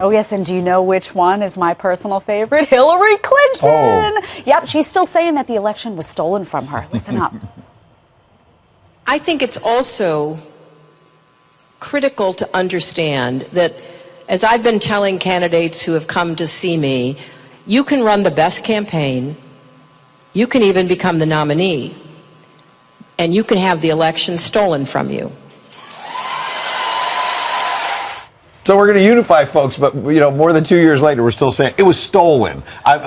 Oh, yes, and do you know which one is my personal favorite? Hillary Clinton! Oh. Yep, she's still saying that the election was stolen from her. Listen up. I think it's also critical to understand that, as I've been telling candidates who have come to see me, you can run the best campaign, you can even become the nominee, and you can have the election stolen from you. So we're going to unify folks, but, you know, more than 2 years later, we're still saying it was stolen.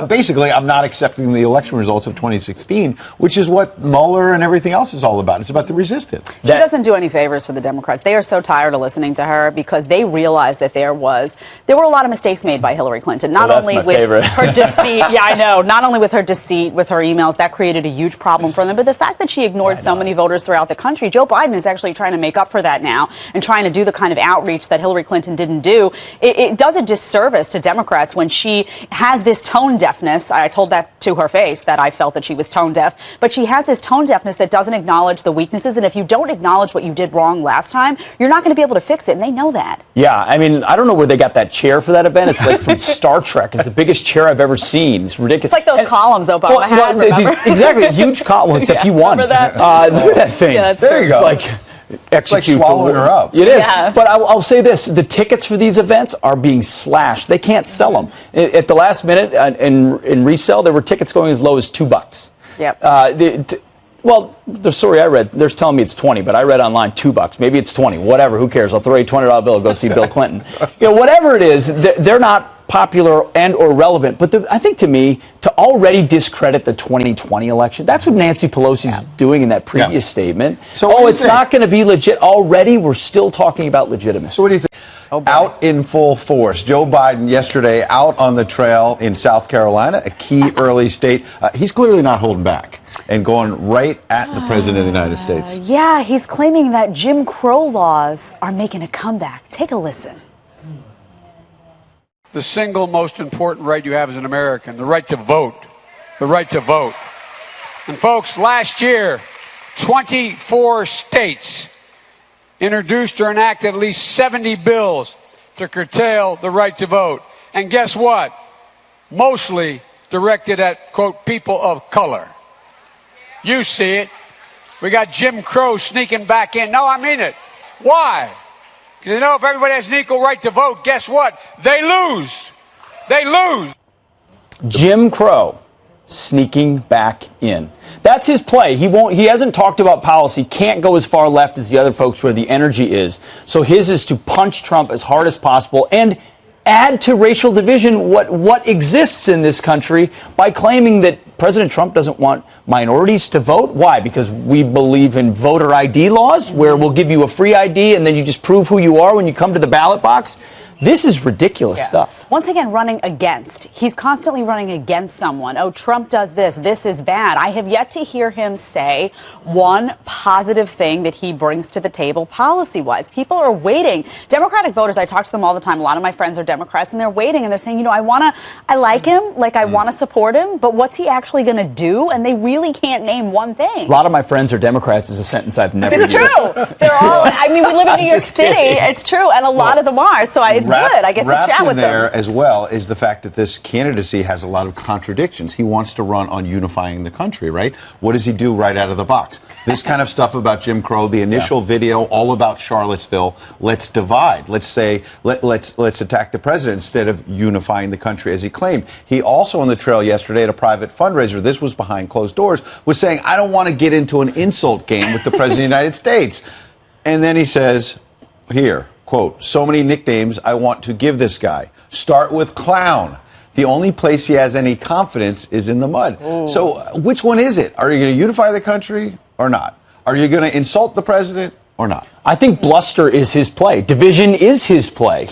Basically, I'm not accepting the election results of 2016, which is what Mueller and everything else is all about. It's about the resistance. She doesn't do any favors for the Democrats. They are so tired of listening to her because they realize that there were a lot of mistakes made by Hillary Clinton. Not only with her deceit, yeah, I know. Not only with her deceit, with her emails, that created a huge problem for them. But the fact that she ignored so many voters throughout the country, Joe Biden is actually trying to make up for that now and trying to do the kind of outreach that Hillary Clinton didn't do. It does a disservice to Democrats when she has this tone deafness. I told that to her face, that I felt that she was tone deaf. But she has this tone deafness that doesn't acknowledge the weaknesses. And if you don't acknowledge what you did wrong last time, you're not going to be able to fix it. And they know that. Yeah, I mean, I don't know where they got that chair for that event. It's like from Star Trek. It's the biggest chair I've ever seen. It's ridiculous. It's like those columns Obama had, remember? Exactly, a huge column, except he won. Remember that? Look at that thing. Yeah, there you go. It's like swallowing her up. It is. Yeah. But I'll say this. The tickets for these events are being slashed. They can't sell them. At the last minute, in resale, there were tickets going as low as $2. Yep. Well, the story I read, they're telling me it's 20, but I read online $2. Maybe it's 20. Whatever. Who cares? I'll throw you a $20 bill. Go see Bill Clinton. You know, whatever it is, they're not popular and or relevant. But I think, to me, to already discredit the 2020 election, that's what Nancy Pelosi's doing in that previous statement. So it's not going to be legit. Already, we're still talking about legitimacy. So what do you think? Out in full force. Joe Biden yesterday out on the trail in South Carolina, a key early state. He's clearly not holding back and going right at the president of the United States. Yeah, he's claiming that Jim Crow laws are making a comeback. Take a listen. The single most important right you have as an American, the right to vote. The right to vote. And folks, last year, 24 states introduced or enacted at least 70 bills to curtail the right to vote. And guess what? Mostly directed at, quote, people of color. You see it. We got Jim Crow sneaking back in. No, I mean it. Why? Because, you know, if everybody has an equal right to vote, guess what? They lose. They lose. Jim Crow sneaking back in. That's his play. He hasn't talked about policy, can't go as far left as the other folks where the energy is. So his is to punch Trump as hard as possible and add to racial division what exists in this country by claiming that President Trump doesn't want minorities to vote. Why? Because we believe in voter ID laws where we'll give you a free ID and then you just prove who you are when you come to the ballot box. This is ridiculous stuff. Once again, running against. He's constantly running against someone. Oh, Trump does this. This is bad. I have yet to hear him say one positive thing that he brings to the table policy-wise. People are waiting. Democratic voters, I talk to them all the time. A lot of my friends are Democrats, and they're waiting, and they're saying, you know, I like him, like I want to support him, but what's he actually going to do? And they really can't name one thing. A lot of my friends are Democrats is a sentence I've never used. It's true. They're all, I mean, we live in New York City. It's true, and a lot of them are, so it's good. I get to chat with them. There as well is the fact that this candidacy has a lot of contradictions. He wants to run on unifying the country, right? What does he do right out of the box? This kind of stuff about Jim Crow, the initial video all about Charlottesville. Let's divide. Let's say let's attack the president instead of unifying the country as he claimed. He also on the trail yesterday at a private fundraiser, this was behind closed doors, was saying, I don't want to get into an insult game with the president of the United States. And then he says, here, quote, so many nicknames I want to give this guy. Start with clown. The only place he has any confidence is in the mud. Ooh. So which one is it? Are you going to unify the country or not? Are you going to insult the president or not? I think bluster is his play. Division is his play.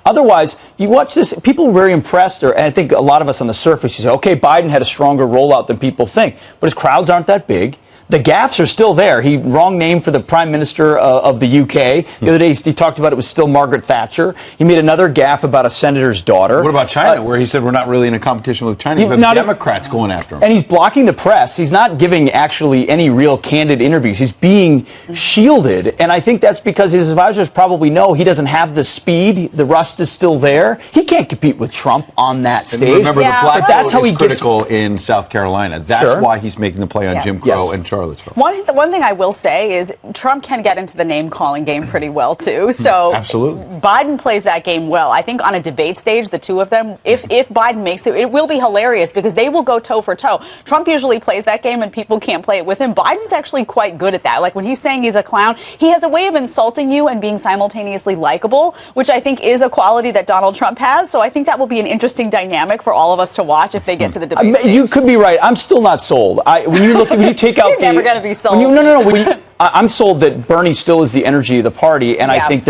Otherwise, you watch this, people are very impressed, and I think a lot of us on the surface, you say, okay, Biden had a stronger rollout than people think, but his crowds aren't that big. The gaffes are still there. He wrong name for the Prime Minister of the UK. The other day he talked about it was still Margaret Thatcher. He made another gaffe about a senator's daughter. What about China, where he said we're not really in a competition with China? You have Democrats going after him. And he's blocking the press. He's not giving actually any real candid interviews. He's being shielded. And I think that's because his advisors probably know he doesn't have the speed. The rust is still there. He can't compete with Trump on that stage. And remember, the black that's vote how is he critical in South Carolina. That's why he's making the play on Jim Crow and Charlottesville. One thing I will say is Trump can get into the name-calling game pretty well, too. So absolutely, Biden plays that game well. I think on a debate stage, the two of them, if Biden makes it, it will be hilarious because they will go toe for toe. Trump usually plays that game and people can't play it with him. Biden's actually quite good at that. Like when he's saying he's a clown, he has a way of insulting you and being simultaneously likable, which I think is a quality that Donald Trump has. So I think that will be an interesting dynamic for all of us to watch if they get to the debate stage. You could be right. I'm still not sold. When you take out You're never going to be sold. I'm sold that Bernie still is the energy of the party, and I think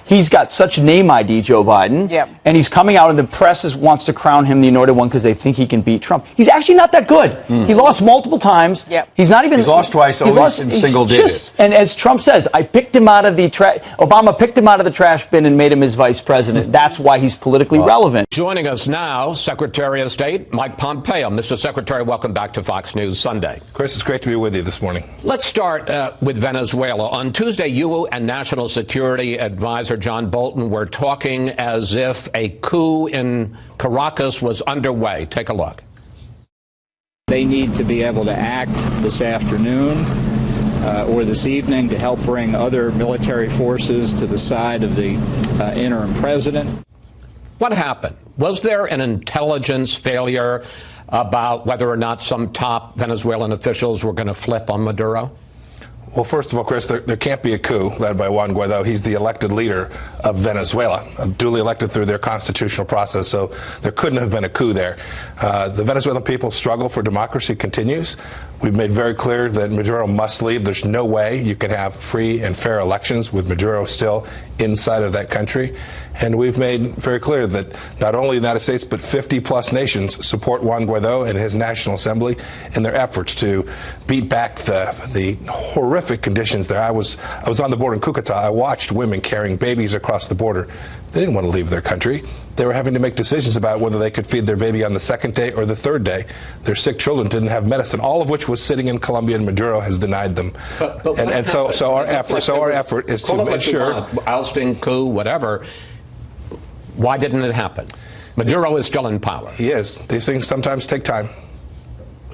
he's got such name ID, Joe Biden, and he's coming out, and the press wants to crown him the anointed one because they think he can beat Trump. He's actually not that good. He lost multiple times. He's not even. He's lost twice, always in single digits. And as Trump says, Obama picked him out of the trash bin and made him his vice president. That's why he's politically relevant. Joining us now, Secretary of State Mike Pompeo. Mr. Secretary, welcome back to Fox News Sunday. Chris, it's great to be with you this morning. Let's start with Venezuela. On Tuesday, you and National Security Advisor John Bolton were talking as if a coup in Caracas was underway. Take a look. They need to be able to act this afternoon or this evening to help bring other military forces to the side of the interim president. What happened? Was there an intelligence failure about whether or not some top Venezuelan officials were going to flip on Maduro? Well, first of all, Chris, there can't be a coup led by Juan Guaido. He's the elected leader of Venezuela, duly elected through their constitutional process, so there couldn't have been a coup there. The Venezuelan people's struggle for democracy continues. We've made very clear that Maduro must leave. There's no way you can have free and fair elections with Maduro still inside of that country. And we've made very clear that not only the United States, but 50-plus nations support Juan Guaido and his National Assembly in their efforts to beat back the horrific conditions there. I was on the border in Cúcuta. I watched women carrying babies across the border. They didn't want to leave their country. They were having to make decisions about whether they could feed their baby on the second day or the third day. Their sick children didn't have medicine, all of which was sitting in Colombia, and Maduro has denied them. So our effort is to ensure ousting, coup, whatever. Why didn't it happen? Maduro is still in power. He is. These things sometimes take time.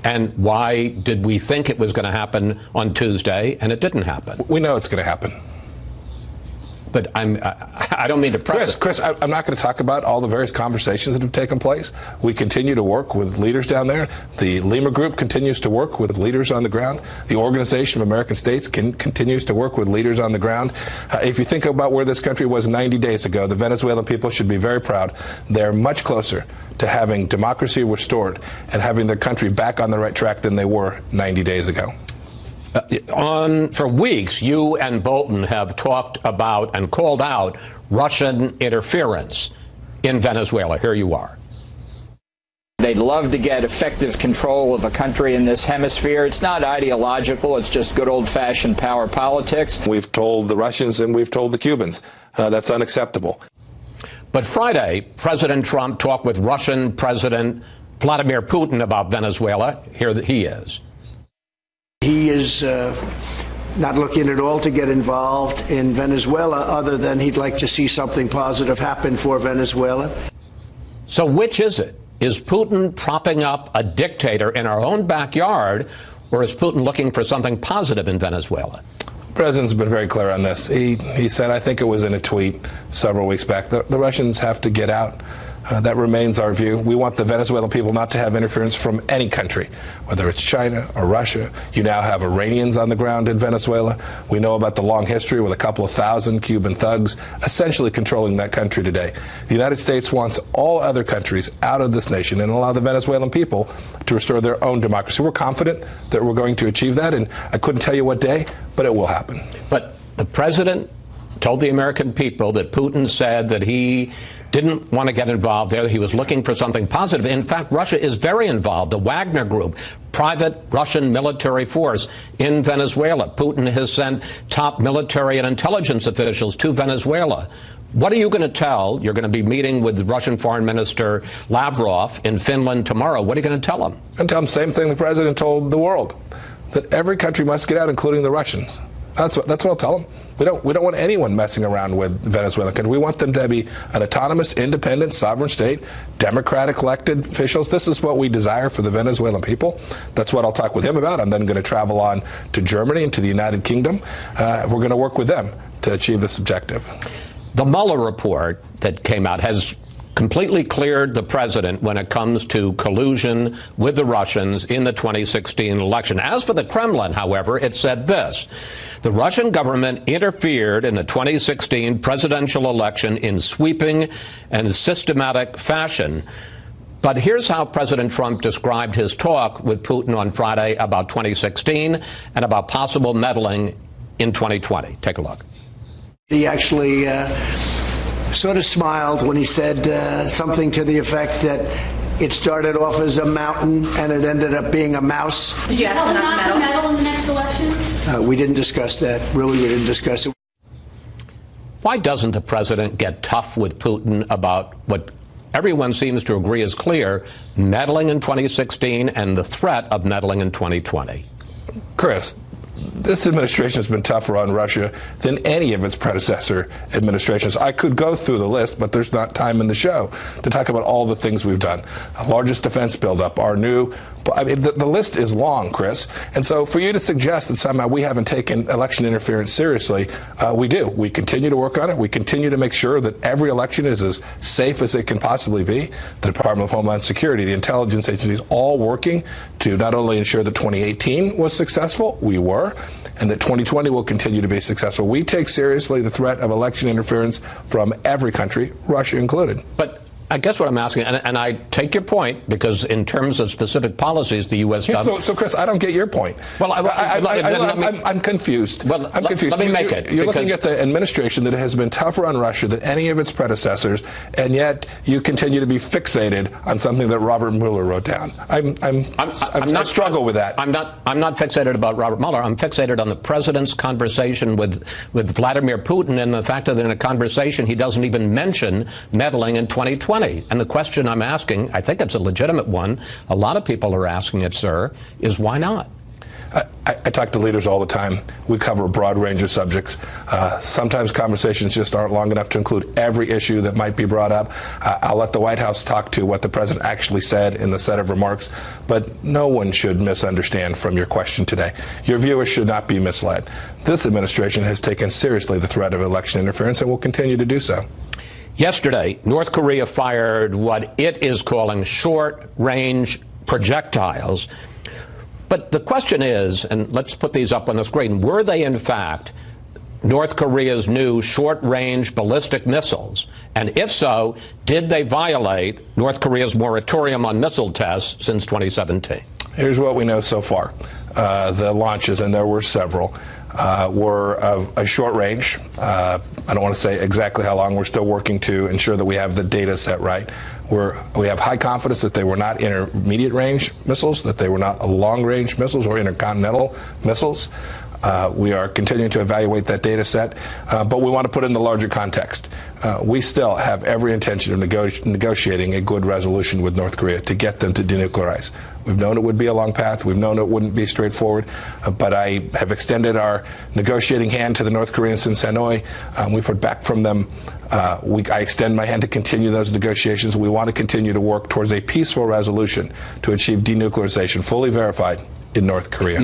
And why did we think it was going to happen on Tuesday and it didn't happen? We know it's going to happen. But I don't mean to press Chris, I'm not going to talk about all the various conversations that have taken place. We continue to work with leaders down there. The Lima Group continues to work with leaders on the ground. The Organization of American States continues to work with leaders on the ground. If you think about where this country was 90 days ago, the Venezuelan people should be very proud. They're much closer to having democracy restored and having their country back on the right track than they were 90 days ago. For weeks, you and Bolton have talked about and called out Russian interference in Venezuela. Here you are. They'd love to get effective control of a country in this hemisphere. It's not ideological. It's just good old-fashioned power politics. We've told the Russians and we've told the Cubans that's unacceptable. But Friday, President Trump talked with Russian President Vladimir Putin about Venezuela. Here he is. He is not looking at all to get involved in Venezuela other than he'd like to see something positive happen for Venezuela. So which is it? Is Putin propping up a dictator in our own backyard, or is Putin looking for something positive in Venezuela? The president's been very clear on this. He said, I think it was in a tweet several weeks back, the Russians have to get out. That remains our view. We want the Venezuelan people not to have interference from any country, whether it's China or Russia. You now have Iranians on the ground in Venezuela. We know about the long history with a couple of thousand Cuban thugs essentially controlling that country today. The United States wants all other countries out of this nation and allow the Venezuelan people to restore their own democracy. We're confident that we're going to achieve that, and I couldn't tell you what day, but it will happen. But the president told the American people that Putin said that he didn't want to get involved there. He was looking for something positive. In fact, Russia is very involved. The Wagner Group, private Russian military force in Venezuela. Putin has sent top military and intelligence officials to Venezuela. What are you going to tell? You're going to be meeting with Russian Foreign Minister Lavrov in Finland tomorrow. What are you going to tell him? And tell him the same thing the president told the world, that every country must get out, including the Russians. That's what I'll tell them. We don't want anyone messing around with Venezuela. We want them to be an autonomous, independent, sovereign state, democratic elected officials. This is what we desire for the Venezuelan people. That's what I'll talk with him about. I'm then going to travel on to Germany and to the United Kingdom. We're going to work with them to achieve this objective. The Mueller report that came out has completely cleared the president when it comes to collusion with the Russians in the 2016 election. As for the Kremlin, however, it said this: the Russian government interfered in the 2016 presidential election in sweeping and systematic fashion. But here's how President Trump described his talk with Putin on Friday about 2016 and about possible meddling in 2020. Take a look. He actually sort of smiled when he said something to the effect that it started off as a mountain and it ended up being a mouse. Did you ask him not to meddle in the next election? We didn't discuss that. Really, we didn't discuss it. Why doesn't the president get tough with Putin about what everyone seems to agree is clear, meddling in 2016 and the threat of meddling in 2020? Chris, this administration has been tougher on Russia than any of its predecessor administrations. I could go through the list, but there's not time in the show to talk about all the things we've done. Our largest defense buildup, our new, I mean, the list is long, Chris. And so for you to suggest that somehow we haven't taken election interference seriously, we do. We continue to work on it. We continue to make sure that every election is as safe as it can possibly be. The Department of Homeland Security, the intelligence agencies, all working to not only ensure that 2018 was successful, we were, and that 2020 will continue to be successful. We take seriously the threat of election interference from every country, Russia included. But I guess what I'm asking, and I take your point, because in terms of specific policies, the U.S. government... So, Chris, I don't get your point. Well, I'm confused. Well, I'm confused. Let me make it. You're looking at the administration that has been tougher on Russia than any of its predecessors, and yet you continue to be fixated on something that Robert Mueller wrote down. I struggle with that. I'm not fixated about Robert Mueller. I'm fixated on the president's conversation with Vladimir Putin, and the fact that in a conversation he doesn't even mention meddling in 2020. And the question I'm asking, I think it's a legitimate one, a lot of people are asking it, sir, is why not? I talk to leaders all the time. We cover a broad range of subjects. Sometimes conversations just aren't long enough to include every issue that might be brought up. I'll let the White House talk to what the president actually said in the set of remarks, but no one should misunderstand from your question today. Your viewers should not be misled. This administration has taken seriously the threat of election interference and will continue to do so. Yesterday, North Korea fired what it is calling short-range projectiles. But the question is, and let's put these up on the screen, were they in fact North Korea's new short-range ballistic missiles? And if so, did they violate North Korea's moratorium on missile tests since 2017? Here's what we know so far. The launches, and there were several, were of a short range. I don't want to say exactly how long. We're still working to ensure that we have the data set right. We have high confidence that they were not intermediate range missiles, that they were not long range missiles or intercontinental missiles. We are continuing to evaluate that data set, but we want to put it in the larger context. We still have every intention of negotiating a good resolution with North Korea to get them to denuclearize. We've known it would be a long path. We've known it wouldn't be straightforward, but I have extended our negotiating hand to the North Koreans since Hanoi. We've heard back from them. I extend my hand to continue those negotiations. We want to continue to work towards a peaceful resolution to achieve denuclearization, fully verified, in North Korea.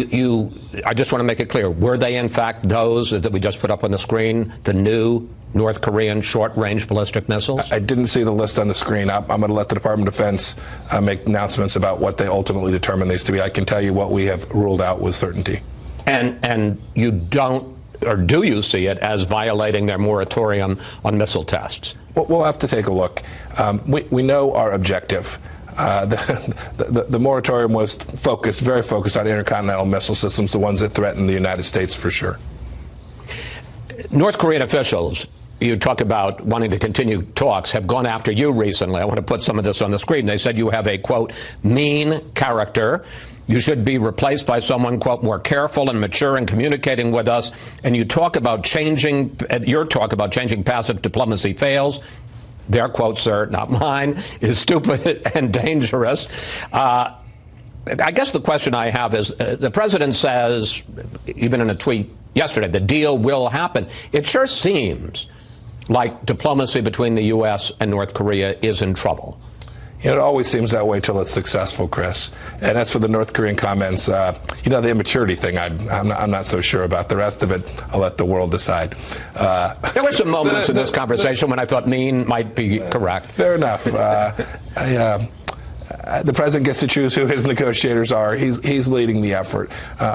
I just want to make it clear, were they in fact those that we just put up on the screen, the new North Korean short-range ballistic missiles? I didn't see the list on the screen. I'm going to let the Department of Defense make announcements about what they ultimately determine these to be. I can tell you what we have ruled out with certainty. And you don't, or do you see it as violating their moratorium on missile tests? We'll have to take a look. We know our objective. The moratorium was very focused on intercontinental missile systems, the ones that threaten the United States for sure. North Korean officials, you talk about wanting to continue talks, have gone after you recently. I want to put some of this on the screen. They said you have a, quote, mean character. You should be replaced by someone, quote, more careful and mature in communicating with us. And you talk about changing, your talk about changing passive diplomacy fails. Their quote, sir, not mine, is stupid and dangerous. I guess the question I have is, the president says, even in a tweet yesterday, the deal will happen. It sure seems like diplomacy between the U.S. and North Korea is in trouble. It always seems that way till it's successful, Chris. And as for the North Korean comments, the immaturity thing, I'm not so sure about. The rest of it, I'll let the world decide. There were some moments in this conversation when I thought mean might be correct. Fair enough. The president gets to choose who his negotiators are. He's leading the effort.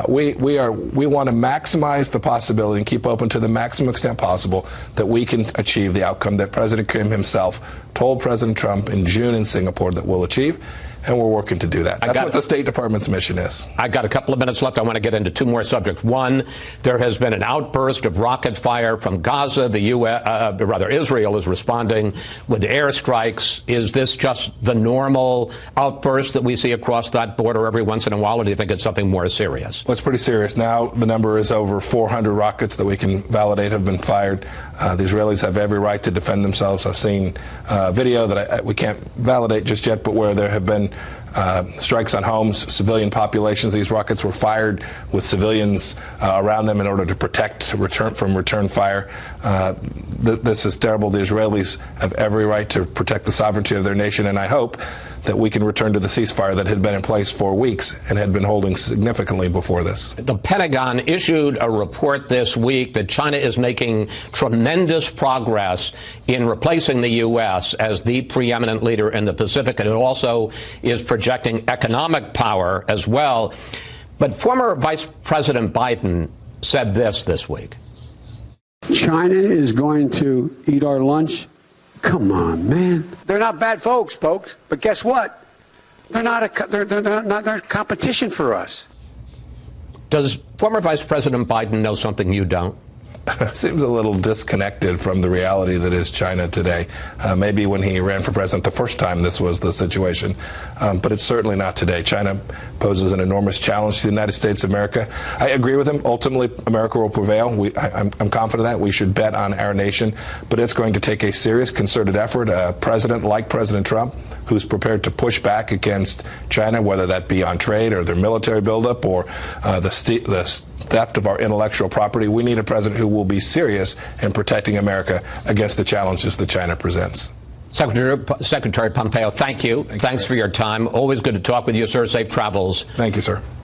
We want to maximize the possibility and keep open to the maximum extent possible that we can achieve the outcome that President Kim himself told President Trump in June in Singapore that we'll achieve. And we're working to do that. That's what the State Department's mission is. I've got a couple of minutes left. I want to get into two more subjects. One, there has been an outburst of rocket fire from Gaza. Israel is responding with airstrikes. Is this just the normal outburst that we see across that border every once in a while, or do you think it's something more serious? Well, it's pretty serious. Now the number is over 400 rockets that we can validate have been fired. The Israelis have every right to defend themselves. I've seen video that we can't validate just yet, but where there have been strikes on homes, civilian populations. These rockets were fired with civilians around them in order to protect from return fire. This is terrible. The Israelis have every right to protect the sovereignty of their nation, and I hope that we can return to the ceasefire that had been in place for weeks and had been holding significantly before this. The Pentagon issued a report this week that China is making tremendous progress in replacing the U.S. as the preeminent leader in the Pacific, and it also is projecting economic power as well. But former Vice President Biden said this week. China is going to eat our lunch. Come on, man. They're not bad folks, but guess what? They're not they're competition for us. Does former Vice President Biden know something you don't? Seems a little disconnected from the reality that is China today. Maybe when he ran for president the first time this was the situation, but it's certainly not today. China poses an enormous challenge to the United States of America. I agree with him. Ultimately, America will prevail. I'm confident that we should bet on our nation, but it's going to take a serious concerted effort. A president like President Trump, who's prepared to push back against China, whether that be on trade or their military buildup or the theft of our intellectual property. We need a president who will be serious in protecting America against the challenges that China presents. Secretary Pompeo, thank you. Thanks for your time. Always good to talk with you, sir. Safe travels. Thank you, sir.